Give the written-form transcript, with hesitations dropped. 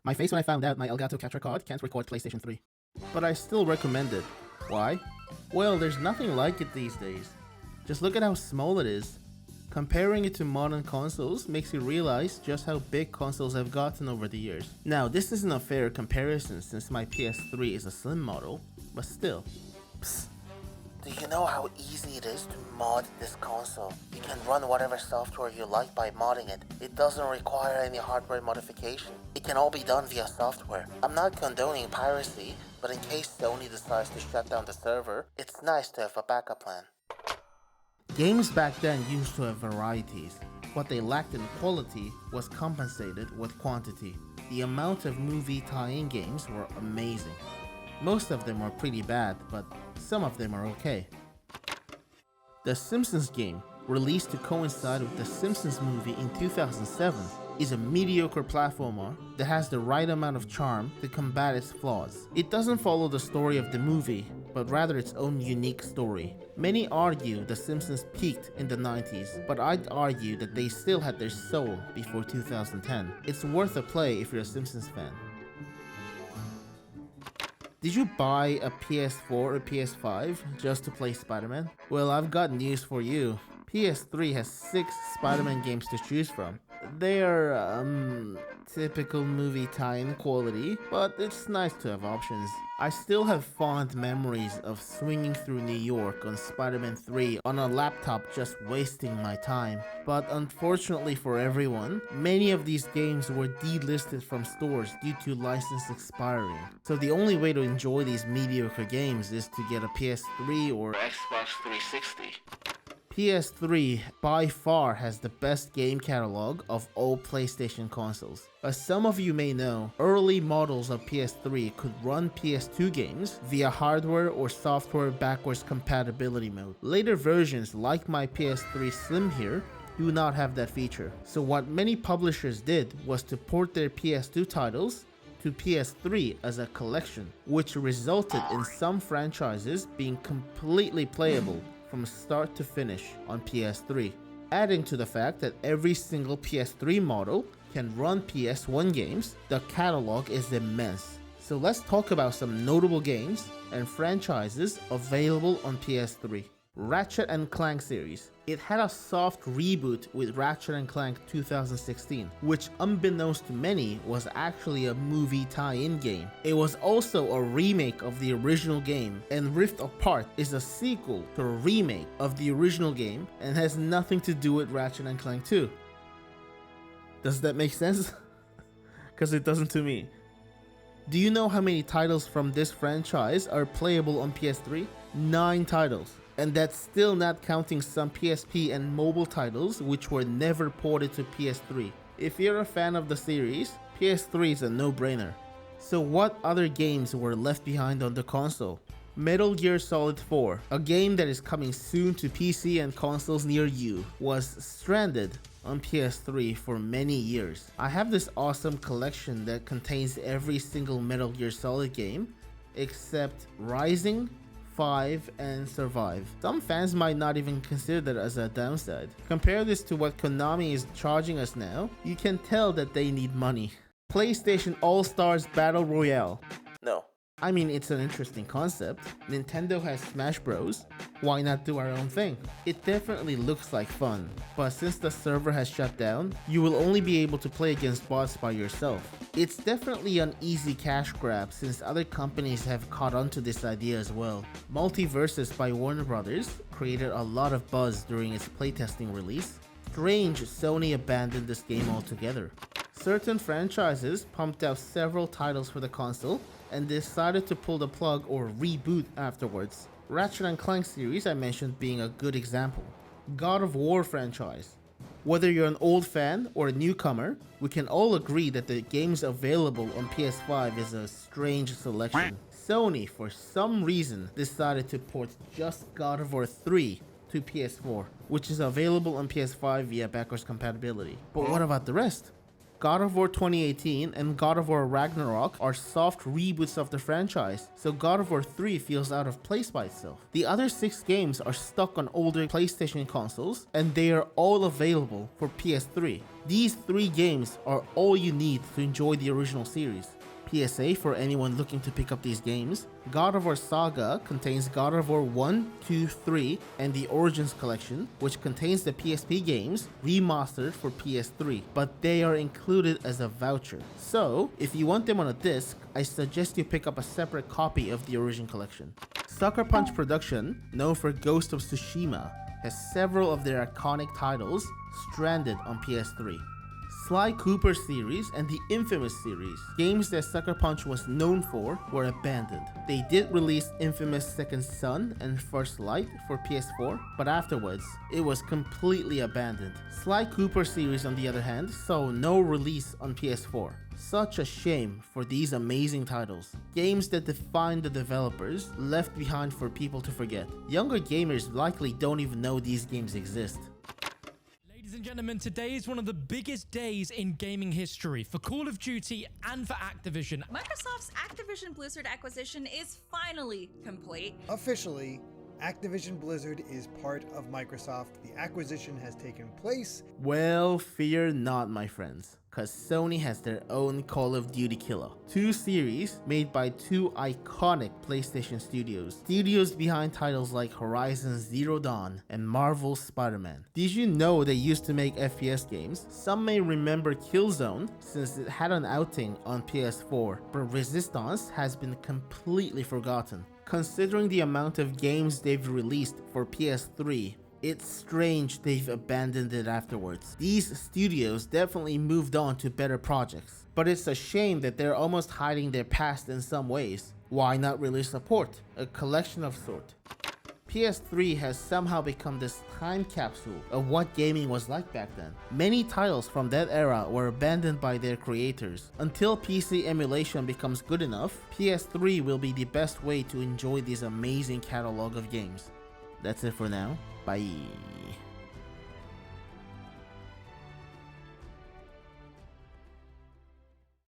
My face when I found out my Elgato capture card can't record PlayStation 3. But I still recommend it. Why? Well, there's nothing like it these days. Just look at how small it is. Comparing it to modern consoles makes you realize just how big consoles have gotten over the years. Now, this isn't a fair comparison since my PS3 is a slim model, but still. Psst. Do you know how easy it is to mod this console? You can run whatever software you like by modding it. It doesn't require any hardware modification. It can all be done via software. I'm not condoning piracy, but in case Sony decides to shut down the server, it's nice to have a backup plan. Games back then used to have varieties. What they lacked in quality was compensated with quantity. The amount of movie tie-in games were amazing. Most of them are pretty bad, but some of them are okay. The Simpsons game, released to coincide with the Simpsons movie in 2007, is a mediocre platformer that has the right amount of charm to combat its flaws. It doesn't follow the story of the movie, but rather its own unique story. Many argue the Simpsons peaked in the 90s, but I'd argue that they still had their soul before 2010. It's worth a play if you're a Simpsons fan. Did you buy a PS4 or PS5 just to play Spider-Man? Well, I've got news for you. PS3 has 6 Spider-Man games to choose from. They are, typical movie tie-in quality, but it's nice to have options. I still have fond memories of swinging through New York on Spider-Man 3 on a laptop just wasting my time. But unfortunately for everyone, many of these games were delisted from stores due to license expiring. So the only way to enjoy these mediocre games is to get a PS3 or Xbox 360. PS3 by far has the best game catalog of all PlayStation consoles. As some of you may know, early models of PS3 could run PS2 games via hardware or software backwards compatibility mode. Later versions like my PS3 Slim here do not have that feature. So what many publishers did was to port their PS2 titles to PS3 as a collection, which resulted in some franchises being completely playable from start to finish on PS3, adding to the fact that every single PS3 model can run PS1 games. The catalog is immense. So let's talk about some notable games and franchises available on PS3. Ratchet & Clank series. It had a soft reboot with Ratchet & Clank 2016, which unbeknownst to many was actually a movie tie-in game. It was also a remake of the original game, and Rift Apart is a sequel to a remake of the original game and has nothing to do with Ratchet & Clank 2. Does that make sense? Because it doesn't to me. Do you know how many titles from this franchise are playable on PS3? 9 titles. And that's still not counting some PSP and mobile titles which were never ported to PS3. If you're a fan of the series, PS3 is a no-brainer. So what other games were left behind on the console? Metal Gear Solid 4, a game that is coming soon to PC and consoles near you, was stranded on PS3 for many years. I have this awesome collection that contains every single Metal Gear Solid game except Rising, 5, and Survive. Some fans might not even consider that as a downside. Compare this to what Konami is charging us now, you can tell that they need money. PlayStation All-Stars Battle Royale. No. I mean, it's an interesting concept. Nintendo has Smash Bros. Why not do our own thing? It definitely looks like fun, but since the server has shut down, you will only be able to play against bots by yourself. It's definitely an easy cash grab since other companies have caught on to this idea as well. Multiversus by Warner Brothers created a lot of buzz during its playtesting release. Strange Sony abandoned this game altogether. Certain franchises pumped out several titles for the console and decided to pull the plug or reboot afterwards. Ratchet & Clank series I mentioned being a good example. God of War franchise. Whether you're an old fan or a newcomer, we can all agree that the games available on PS5 is a strange selection. Sony, for some reason, decided to port just God of War 3 to PS4, which is available on PS5 via backwards compatibility. But what about the rest? God of War 2018 and God of War Ragnarok are soft reboots of the franchise, so God of War 3 feels out of place by itself. The other 6 games are stuck on older PlayStation consoles, and they are all available for PS3. These 3 games are all you need to enjoy the original series. PSA for anyone looking to pick up these games: God of War Saga contains God of War 1, 2, 3, and the Origins Collection, which contains the PSP games remastered for PS3, but they are included as a voucher. So, if you want them on a disc, I suggest you pick up a separate copy of the Origin Collection. Sucker Punch Production, known for Ghost of Tsushima, has several of their iconic titles stranded on PS3. Sly Cooper series and the Infamous series, games that Sucker Punch was known for, were abandoned. They did release Infamous Second Son and First Light for PS4, but afterwards, it was completely abandoned. Sly Cooper series, on the other hand, saw no release on PS4. Such a shame for these amazing titles. Games that define the developers, left behind for people to forget. Younger gamers likely don't even know these games exist. Ladies and gentlemen, today is one of the biggest days in gaming history for Call of Duty and for Activision. Microsoft's Activision Blizzard acquisition is finally complete. Officially, Activision Blizzard is part of Microsoft. The acquisition has taken place. Well, fear not, my friends, cause Sony has their own Call of Duty killer. 2 series made by 2 iconic PlayStation studios. Studios behind titles like Horizon Zero Dawn and Marvel's Spider-Man. Did you know they used to make FPS games? Some may remember Killzone since it had an outing on PS4, but Resistance has been completely forgotten. Considering the amount of games they've released for PS3, it's strange they've abandoned it afterwards. These studios definitely moved on to better projects, but it's a shame that they're almost hiding their past in some ways. Why not release a port, a collection of sort? PS3 has somehow become this time capsule of what gaming was like back then. Many titles from that era were abandoned by their creators. Until PC emulation becomes good enough, PS3 will be the best way to enjoy this amazing catalog of games. That's it for now. Bye.